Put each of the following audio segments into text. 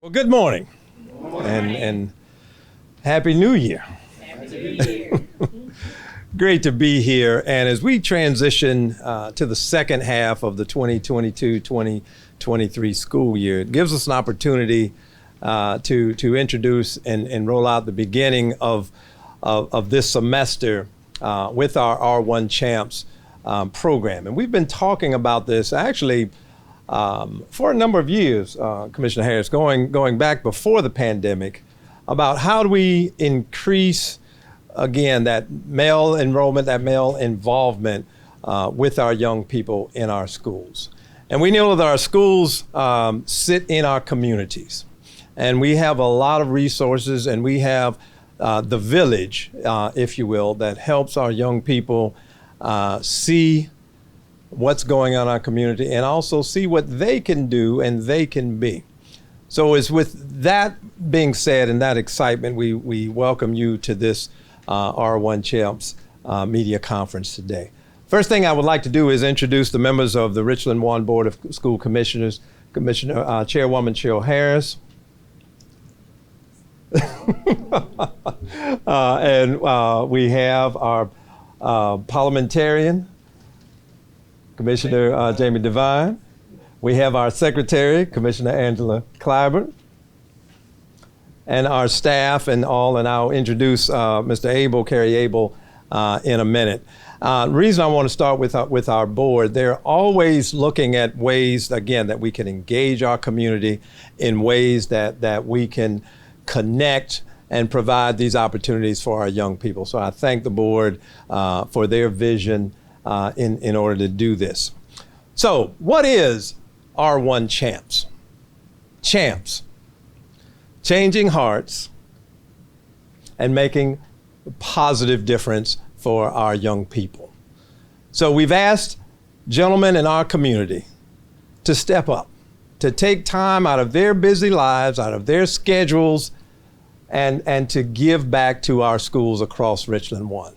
Well, good morning, and Happy New Year. Happy New Year. Great to be here. And as we transition to the second half of the 2022-2023 school year, it gives us an opportunity to introduce and roll out the beginning of this semester with our R1 CHAMPS program. And we've been talking about this actually for a number of years, Commissioner Harris, going back before the pandemic, about how do we increase, again, that male enrollment, that male involvement with our young people in our schools. And we know that our schools sit in our communities. And we have a lot of resources, and we have the village, if you will, that helps our young people see what's going on in our community and also see what they can do and they can be. So it's with that being said and that excitement, we welcome you to this R1 CHAMPS media conference today. First thing I would like to do is introduce the members of the Richland One Board of School Commissioners, Chairwoman Cheryl Harris, and we have our parliamentarian, Commissioner Jamie Devine. We have our secretary, Commissioner Angela Clyburn, and our staff and all, and I'll introduce Mr. Abel, Kerry Abel, in a minute. The reason I want to start with our board, they're always looking at ways, again, that we can engage our community in ways that we can connect and provide these opportunities for our young people. So I thank the board for their vision in order to do this. So what is R1 CHAMPS? CHAMPS, changing hearts and making a positive difference for our young people. So we've asked gentlemen in our community to step up, to take time out of their busy lives, out of their schedules, and to give back to our schools across Richland One.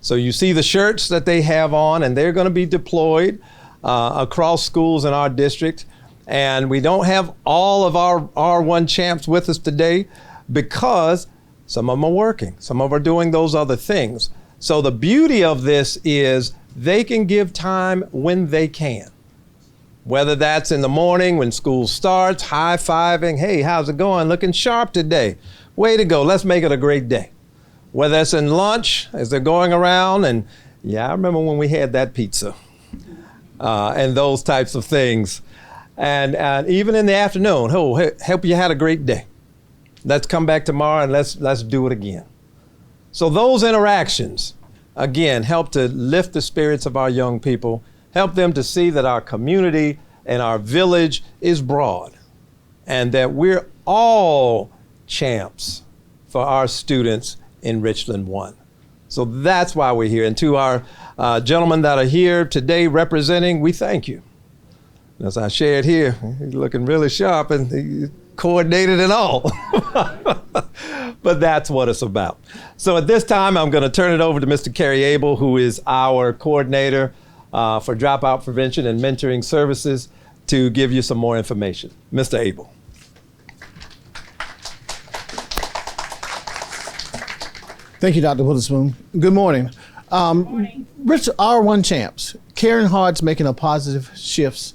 So you see the shirts that they have on, and they're going to be deployed across schools in our district. And we don't have all of our R1 CHAMPS with us today because some of them are working. Some of them are doing those other things. So the beauty of this is they can give time when they can. Whether that's in the morning when school starts, high-fiving, hey, how's it going? Looking sharp today. Way to go. Let's make it a great day. Whether it's in lunch as they're going around, and yeah, I remember when we had that pizza and those types of things. And even in the afternoon, hope you had a great day. Let's come back tomorrow and let's do it again. So those interactions, again, help to lift the spirits of our young people, help them to see that our community and our village is broad and that we're all champs for our students in Richland One. So that's why we're here. And to our gentlemen that are here today representing, we thank you. As I shared here, he's looking really sharp and he coordinated and all. But that's what it's about. So at this time, I'm going to turn it over to Mr. Kerry Abel, who is our coordinator for dropout prevention and mentoring services, to give you some more information. Mr. Abel. Thank you, Dr. Witherspoon. Good morning. Good morning. R1 CHAMPS, Caring Hearts Making a Positive Shifts,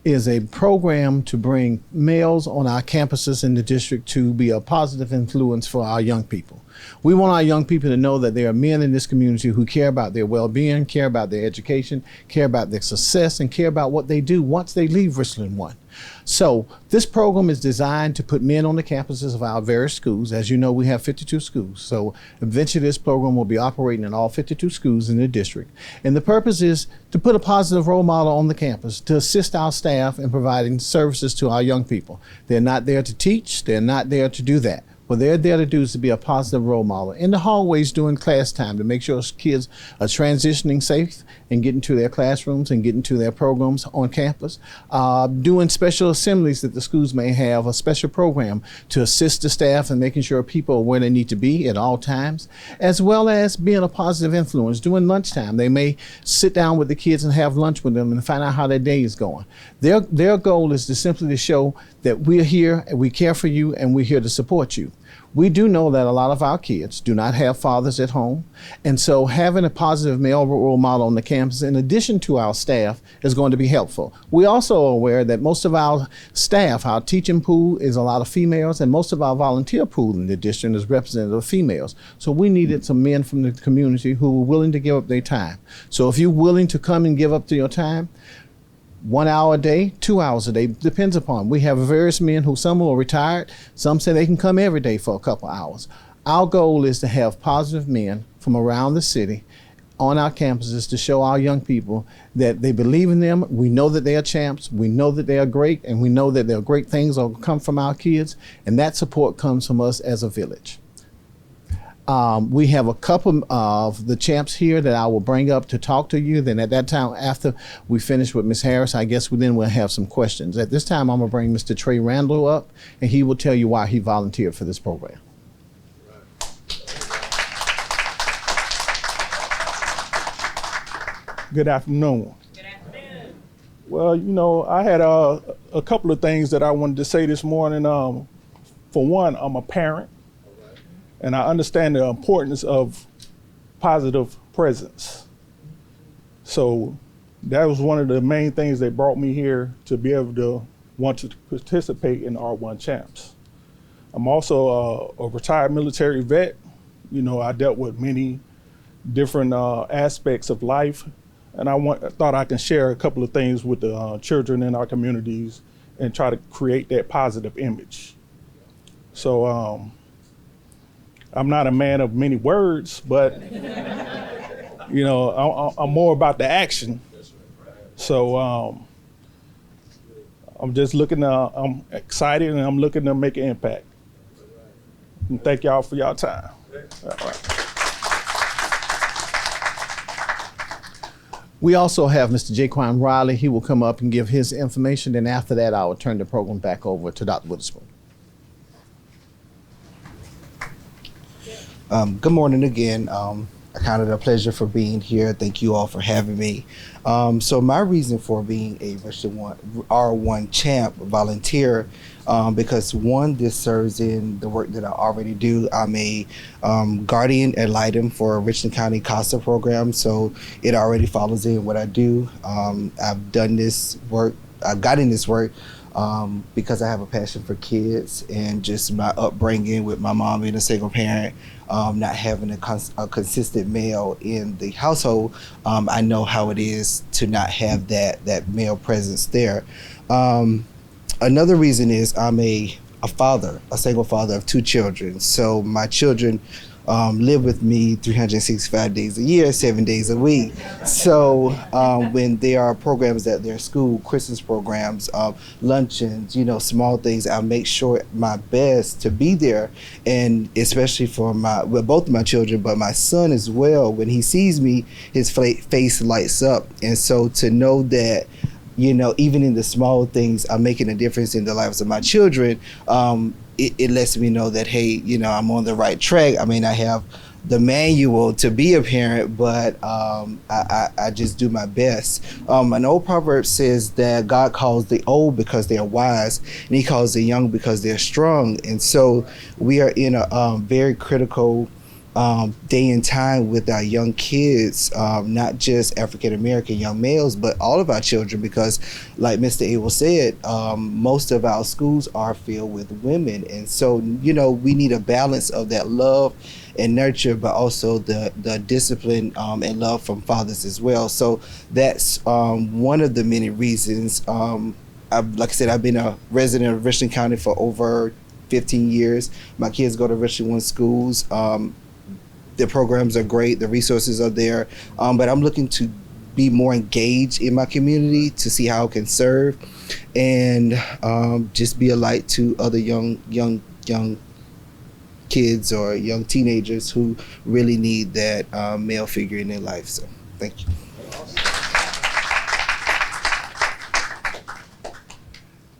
is a program to bring males on our campuses in the district to be a positive influence for our young people. We want our young people to know that there are men in this community who care about their well-being, care about their education, care about their success, and care about what they do once they leave Richland One. So this program is designed to put men on the campuses of our various schools. As you know, we have 52 schools. So eventually this program will be operating in all 52 schools in the district. And the purpose is to put a positive role model on the campus to assist our staff in providing services to our young people. They're not there to teach. They're not there to do that. What they're there to do is to be a positive role model in the hallways during class time to make sure kids are transitioning safe and getting to their classrooms and getting to their programs on campus. Doing special assemblies that the schools may have, a special program to assist the staff and making sure people are where they need to be at all times, as well as being a positive influence. During lunchtime, they may sit down with the kids and have lunch with them and find out how their day is going. Their goal is to simply show that we're here and we care for you and we're here to support you. We do know that a lot of our kids do not have fathers at home, and so having a positive male role model on the campus in addition to our staff is going to be helpful. We also are aware that most of our staff, our teaching pool is a lot of females, and most of our volunteer pool in the district is representative of females. So we needed some men from the community who were willing to give up their time. So if you're willing to come and give up to your time, 1 hour a day, 2 hours a day, depends upon. We have various men who some are retired, some say they can come every day for a couple hours. Our goal is to have positive men from around the city on our campuses to show our young people that they believe in them. We know that they are champs, we know that they are great, and we know that there are great things that will come from our kids, and that support comes from us as a village. We have a couple of the champs here that I will bring up to talk to you. Then at that time, after we finish with Ms. Harris, I guess then we'll have some questions. At this time, I'm gonna bring Mr. Trey Randall up, and he will tell you why he volunteered for this program. Good afternoon. Good afternoon. Well, you know, I had a couple of things that I wanted to say this morning. For one, I'm a parent. And I understand the importance of positive presence. So that was one of the main things that brought me here to be able to want to participate in R1 Champs. I'm also a retired military vet. You know, I dealt with many different aspects of life. And I thought I can share a couple of things with the children in our communities and try to create that positive image. So, I'm not a man of many words, but you know, I'm more about the action. So I'm just looking. I'm excited, and I'm looking to make an impact. And thank y'all for y'all time. All right. We also have Mr. Jaquan Riley. He will come up and give his information, and after that, I will turn the program back over to Dr. Witherspoon. Good morning again. I count it a pleasure for being here. Thank you all for having me. So my reason for being a Richland One R1 champ volunteer, because one, this serves in the work that I already do. I'm a guardian ad litem for Richland County CASA program, so it already follows in what I do. I've gotten this work because I have a passion for kids and just my upbringing with my mom being a single parent, not having a consistent male in the household. I know how it is to not have that male presence there. Another reason is I'm a single father of 2 children. So my children live with me 365 days a year, 7 days a week. So when there are programs at their school, Christmas programs, luncheons, you know, small things, I make sure my best to be there. And especially for both of my children, but my son as well, when he sees me, his face lights up. And so to know that, you know, even in the small things, I'm making a difference in the lives of my children, it lets me know that, hey, you know, I'm on the right track. I may not have the manual to be a parent, but I just do my best. An old proverb says that God calls the old because they're wise, and he calls the young because they're strong. And so we are in a very critical day and time with our young kids, not just African-American young males, but all of our children, because like Mr. Abel said, most of our schools are filled with women. And so, you know, we need a balance of that love and nurture, but also the discipline and love from fathers as well. So that's one of the many reasons. Like I said, I've been a resident of Richland County for over 15 years. My kids go to Richland One schools. The programs are great, the resources are there, but I'm looking to be more engaged in my community to see how I can serve and just be a light to other young kids or young teenagers who really need that male figure in their life. So thank you.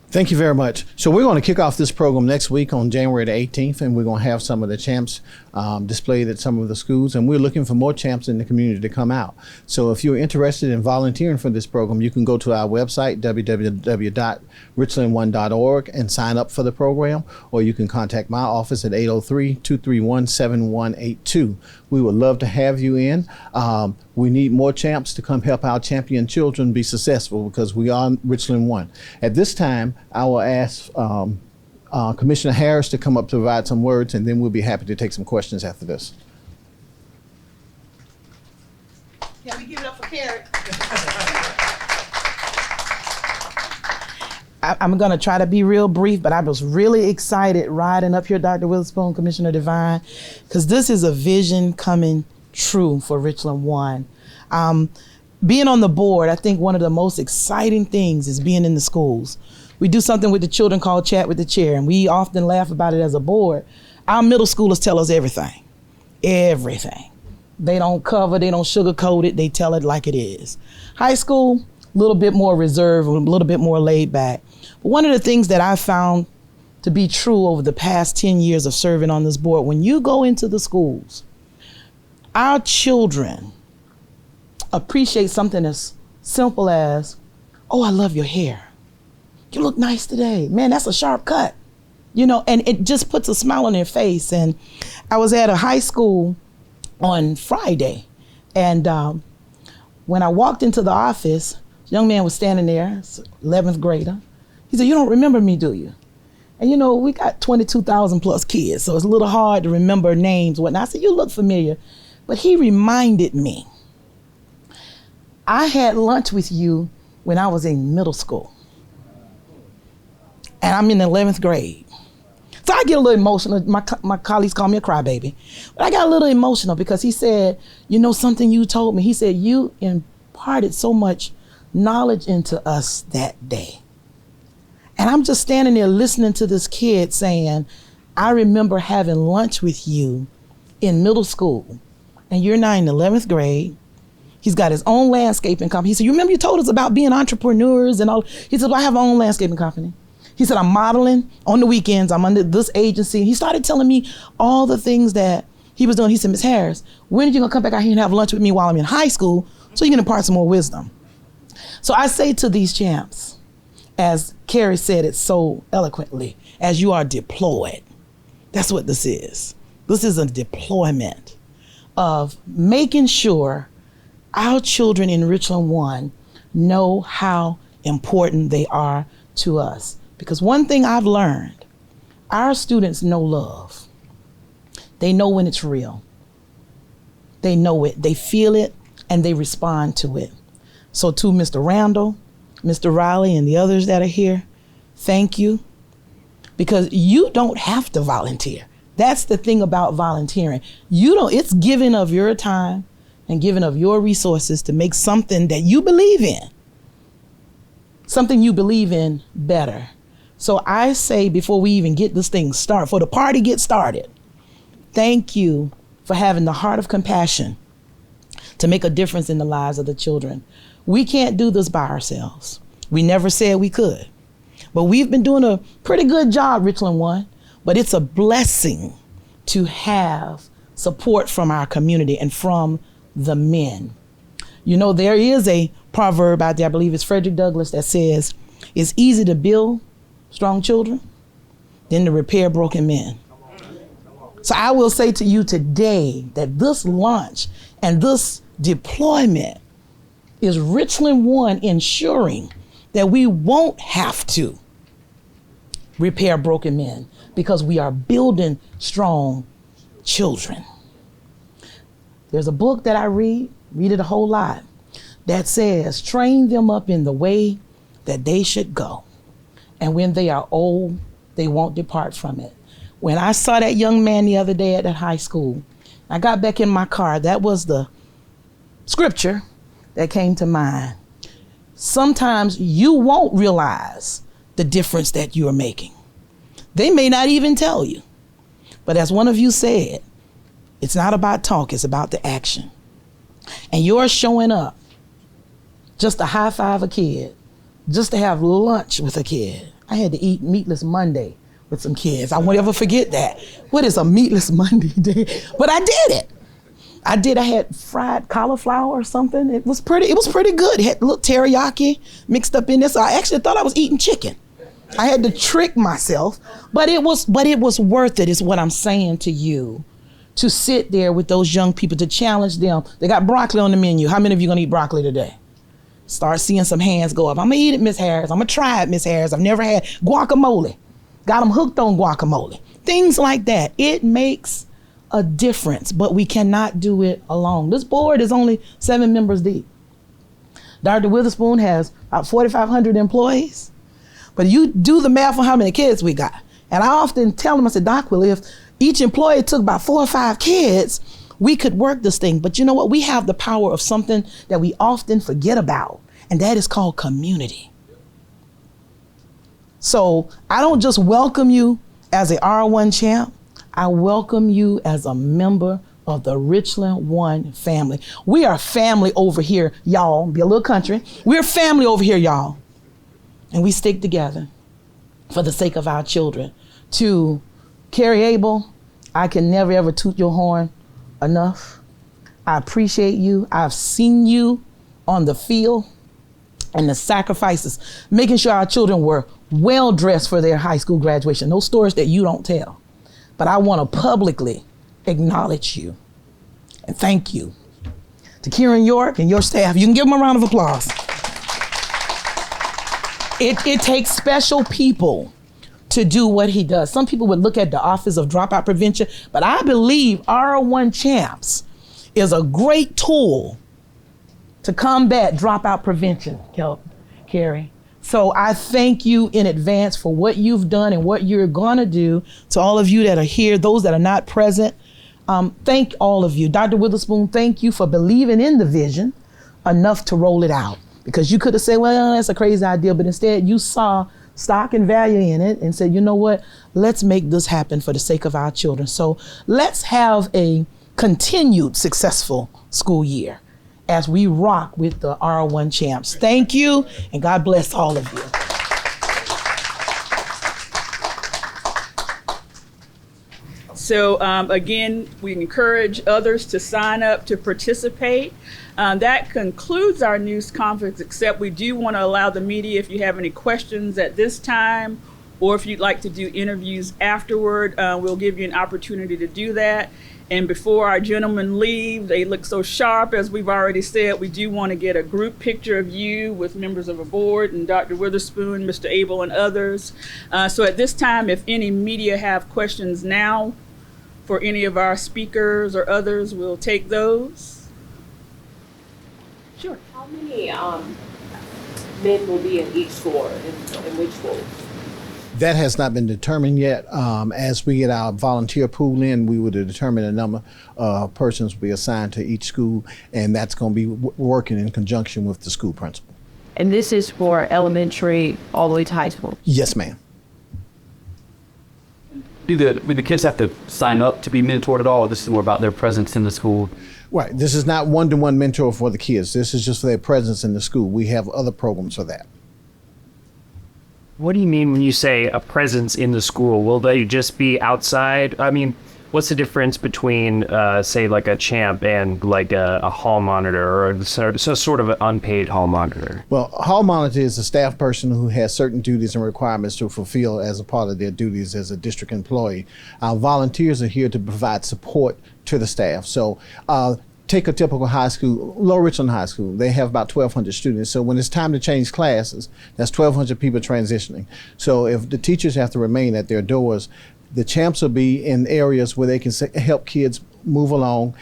Thank you very much. So we're going to kick off this program next week on January the 18th, and we're going to have some of the champs displayed at some of the schools, and we're looking for more champs in the community to come out. So if you're interested in volunteering for this program, you can go to our website, www.richlandone.org, and sign up for the program, or you can contact my office at 803-231-7182. We would love to have you in. We need more champs to come help our champion children be successful, because we are Richland One. At this time, I will ask Commissioner Harris to come up to provide some words, and then we'll be happy to take some questions after this. Can we give it up for Kerry? I'm going to try to be real brief, but I was really excited riding up here, Dr. Witherspoon, Commissioner Devine, because this is a vision coming true for Richland One. Being on the board, I think one of the most exciting things is being in the schools. We do something with the children called Chat with the Chair, and we often laugh about it as a board. Our middle schoolers tell us everything. Everything. They don't cover, they don't sugarcoat it, they tell it like it is. High school, a little bit more reserved, a little bit more laid back. But one of the things that I found to be true over the past 10 years of serving on this board, when you go into the schools, our children appreciate something as simple as, oh, I love your hair. You look nice today. Man, that's a sharp cut. You know, and it just puts a smile on their face. And I was at a high school on Friday, and when I walked into the office, a young man was standing there, 11th grader. He said, "You don't remember me, do you?" And you know, we got 22,000 plus kids, so it's a little hard to remember names, whatnot. I said, "You look familiar." But he reminded me, I had lunch with you when I was in middle school. And I'm in the 11th grade. So I get a little emotional. My colleagues call me a crybaby. But I got a little emotional because he said, you know something you told me? He said, you imparted so much knowledge into us that day. And I'm just standing there listening to this kid saying, I remember having lunch with you in middle school. And you're now in the 11th grade. He's got his own landscaping company. He said, you remember you told us about being entrepreneurs and all? He said, well, I have my own landscaping company. He said, I'm modeling on the weekends. I'm under this agency. And he started telling me all the things that he was doing. He said, Ms. Harris, when are you gonna come back out here and have lunch with me while I'm in high school so you can impart some more wisdom? So I say to these champs, as Kerry said it so eloquently, as you are deployed, that's what this is. This is a deployment of making sure our children in Richland One know how important they are to us. Because one thing I've learned, our students know love. They know when it's real. They know it, they feel it, and they respond to it. So to Mr. Randall, Mr. Riley, and the others that are here, thank you. Because you don't have to volunteer. That's the thing about volunteering. It's giving of your time and giving of your resources to make something that you believe in, something you believe in better. So I say, before we even get this thing started, for the party get started, thank you for having the heart of compassion to make a difference in the lives of the children. We can't do this by ourselves. We never said we could. But we've been doing a pretty good job, Richland One, but it's a blessing to have support from our community and from the men. You know, there is a proverb out there, I believe it's Frederick Douglass, that says, it's easy to build strong children than to repair broken men. So I will say to you today that this launch and this deployment is Richland One ensuring that we won't have to repair broken men because we are building strong children. There's a book that I read it a whole lot, that says, train them up in the way that they should go. And when they are old, they won't depart from it. When I saw that young man the other day at that high school, I got back in my car, that was the scripture that came to mind. Sometimes you won't realize the difference that you are making. They may not even tell you. But as one of you said, it's not about talk, it's about the action. And you're showing up just to high five a kid, just to have lunch with a kid. I had to eat Meatless Monday with some kids. I won't ever forget that. What is a Meatless Monday day? But I did it. I had fried cauliflower or something. It was pretty good. It had a little teriyaki mixed up in this. I actually thought I was eating chicken. I had to trick myself, but it was worth it, is what I'm saying to you. To sit there with those young people, to challenge them. They got broccoli on the menu. How many of you gonna eat broccoli today? Start seeing some hands go up. I'm gonna eat it, Miss Harris. I'm gonna try it, Miss Harris. I've never had guacamole. Got them hooked on guacamole. Things like that. It makes a difference, but we cannot do it alone. This board is only 7 members deep. Dr. Witherspoon has about 4,500 employees, but you do the math on how many kids we got. And I often tell them, I said, Doc, well, if each employee took about 4 or 5 kids, we could work this thing. But you know what? We have the power of something that we often forget about, and that is called community. So I don't just welcome you as a R1 champ, I welcome you as a member of the Richland One family. We are family over here, y'all. Be a little country. We're family over here, y'all. And we stick together for the sake of our children. To Kerry Abel, I can never ever toot your horn enough. I appreciate you. I've seen you on the field and the sacrifices, making sure our children were well dressed for their high school graduation. Those stories that you don't tell. But I want to publicly acknowledge you and thank you. To Kieran York and your staff, you can give them a round of applause. It takes special people to do what he does. Some people would look at the Office of Dropout Prevention, but I believe R1 CHAMPS is a great tool to combat dropout prevention, Kerry. So I thank you in advance for what you've done and what you're gonna do. To all of you that are here, those that are not present, thank all of you. Dr. Witherspoon, thank you for believing in the vision enough to roll it out. Because you could have said, well, that's a crazy idea, but instead you saw stock and value in it and said, you know what, let's make this happen for the sake of our children. So let's have a continued successful school year as we rock with the R1 champs. Thank you, and God bless all of you. So again, we encourage others to sign up to participate. That concludes our news conference, except we do want to allow the media, if you have any questions at this time, or if you'd like to do interviews afterward, we'll give you an opportunity to do that. And before our gentlemen leave, they look so sharp, as we've already said, we do want to get a group picture of you with members of a board and Dr. Witherspoon, Mr. Abel, and others. So at this time, if any media have questions now for any of our speakers or others, we'll take those. Sure. How many men will be in each floor, in which floors? That has not been determined yet. As we get our volunteer pool in, we will determine the number of persons will be assigned to each school, and that's going to be working in conjunction with the school principal. And this is for elementary all the way to high school? Yes, ma'am. Do the kids have to sign up to be mentored at all, or this is more about their presence in the school? Right. This is not one-to-one mentor for the kids. This is just for their presence in the school. We have other programs for that. What do you mean when you say a presence in the school? Will they just be outside? I mean, what's the difference between, say, like a champ and like a hall monitor, or sort of an unpaid hall monitor? Well, a hall monitor is a staff person who has certain duties and requirements to fulfill as a part of their duties as a district employee. Our volunteers are here to provide support to the staff. So take a typical high school, Lower Richland High School. They have about 1,200 students. So when it's time to change classes, that's 1,200 people transitioning. So if the teachers have to remain at their doors, the champs will be in areas where they can help kids move along.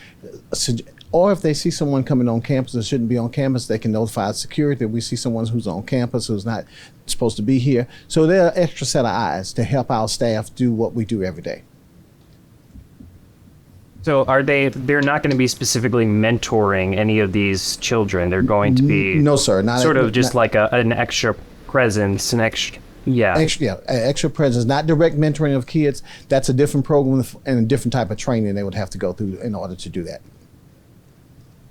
Or if they see someone coming on campus that shouldn't be on campus, they can notify security that we see someone who's on campus who's not supposed to be here. So they're an extra set of eyes to help our staff do what we do every day. So they're not going to be specifically mentoring any of these children. They're going to be no, sir, not sort of just like an extra presence, an extra Yeah. Extra presence, not direct mentoring of kids. That's a different program and a different type of training they would have to go through in order to do that.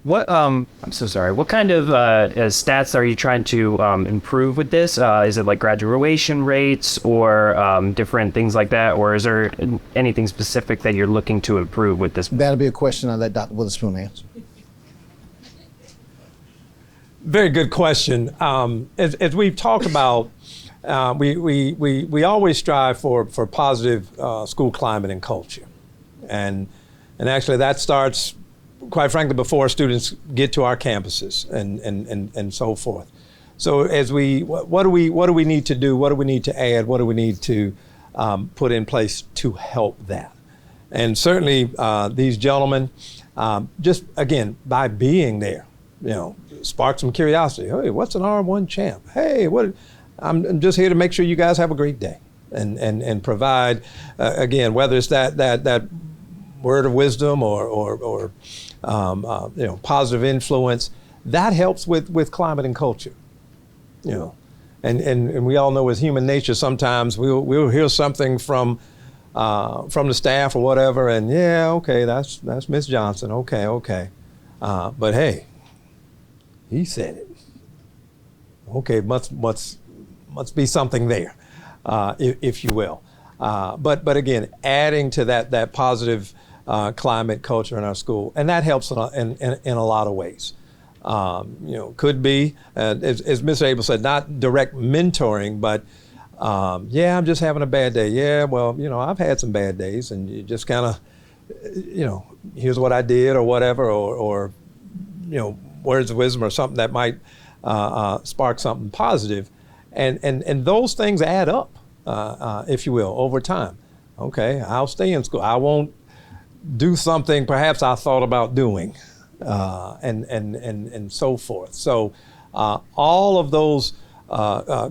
What I'm so sorry. What kind of stats are you trying to improve with this? Is it like graduation rates or different things like that, or is there anything specific that you're looking to improve with this? That'll be a question I'll let Dr. Witherspoon answer. Very good question. As we've talked about, we always strive for positive school climate and culture, and actually that starts, quite frankly, before students get to our campuses and so forth. So as what do we need to do? What do we need to add? What do we need to put in place to help that? And certainly these gentlemen, just again by being there, spark some curiosity. Hey, what's an R1 champ? Hey, I'm just here to make sure you guys have a great day and provide again, whether it's that word of wisdom or positive influence, that helps with climate and culture. And we all know as human nature, sometimes we'll hear something from the staff or whatever, and yeah, okay, that's Miss Johnson, okay. But hey, he said it. Okay, must be something there, if you will. But again, adding to that positive climate culture in our school, and that helps in a lot of ways. Could be, as Ms. Abel said, not direct mentoring, but yeah, I'm just having a bad day. Yeah, well, I've had some bad days, and you just kind of, here's what I did or whatever, or words of wisdom or something that might spark something positive, and those things add up, if you will, over time. Okay, I'll stay in school. I won't do something perhaps I thought about doing, and so forth. So all of those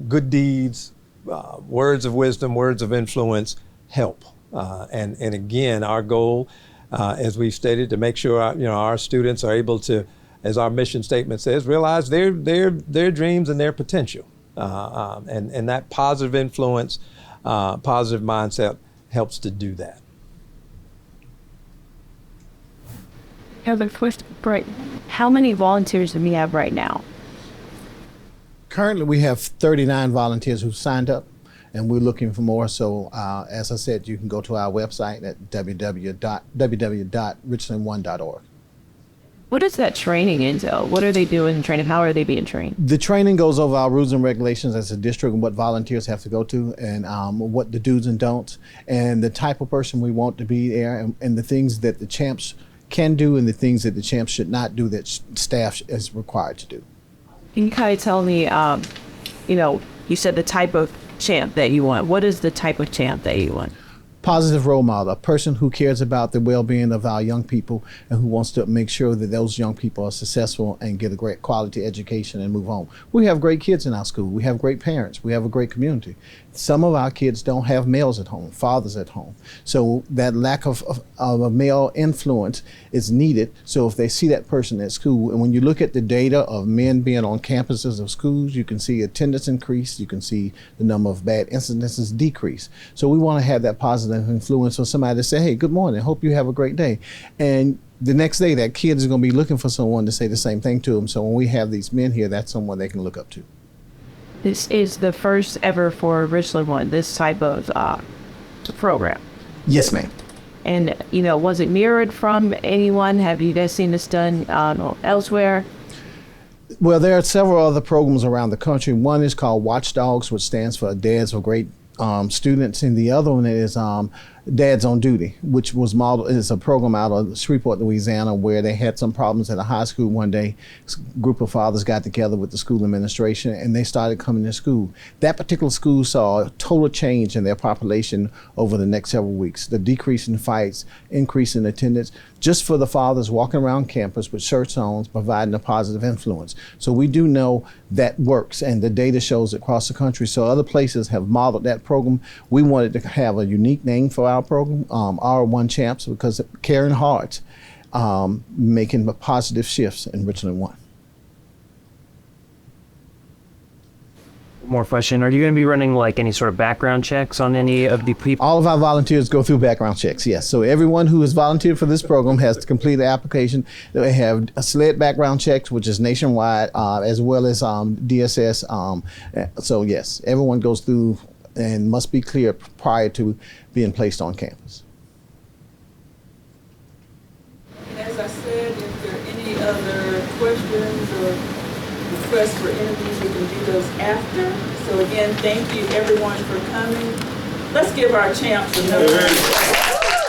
good deeds, words of wisdom, words of influence help. And again, our goal, as we've stated, to make sure our students are able to, as our mission statement says, realize their dreams and their potential. And that positive influence, positive mindset helps to do that. Heather, first break. How many volunteers do we have right now? Currently, we have 39 volunteers who've signed up, and we're looking for more. So, as I said, you can go to our website at www.richlandone.org. What does that training entail? What are they doing in training? How are they being trained? The training goes over our rules and regulations as a district and what volunteers have to go to, and what the do's and don'ts, and the type of person we want to be there, and the things that the champs can do and the things that the champs should not do that staff is required to do. Can you kind of tell me, you said the type of champ that you want. What is the type of champ that you want? Positive role model, a person who cares about the well-being of our young people and who wants to make sure that those young people are successful and get a great quality education and move on. We have great kids in our school. We have great parents. We have a great community. Some of our kids don't have males at home, fathers at home. So that lack of a male influence is needed. So if they see that person at school, and when you look at the data of men being on campuses of schools, you can see attendance increase, you can see the number of bad incidences decrease. So we want to have that positive influence for somebody to say, hey, good morning, hope you have a great day. And the next day, that kid is going to be looking for someone to say the same thing to them. So when we have these men here, that's someone they can look up to. This is the first ever for Richland One, this type of program. Yes, ma'am. And, was it mirrored from anyone? Have you guys seen this done elsewhere? Well, there are several other programs around the country. One is called Watchdogs, which stands for Dads of Great Students, and the other one is Dads on Duty, which was modeled, is a program out of Shreveport, Louisiana, where they had some problems at a high school one day. A group of fathers got together with the school administration and they started coming to school. That particular school saw a total change in their population over the next several weeks. The decrease in fights, increase in attendance, just for the fathers walking around campus with shirts on, providing a positive influence. So we do know that works, and the data shows across the country. So other places have modeled that program. We wanted to have a unique name for our program, R1 Champs, because caring hearts, making positive shifts in Richland One. more question. Are you going to be running like any sort of background checks on any of the people? All of our volunteers go through background checks, yes. So everyone who has volunteered for this program has to complete the application. They have a SLED background checks, which is nationwide, as well as DSS. So yes, everyone goes through and must be clear prior to being placed on campus. As I said, if there are any other questions or requests for interviews, we can do those after. So again, thank you everyone for coming. Let's give our champs another round.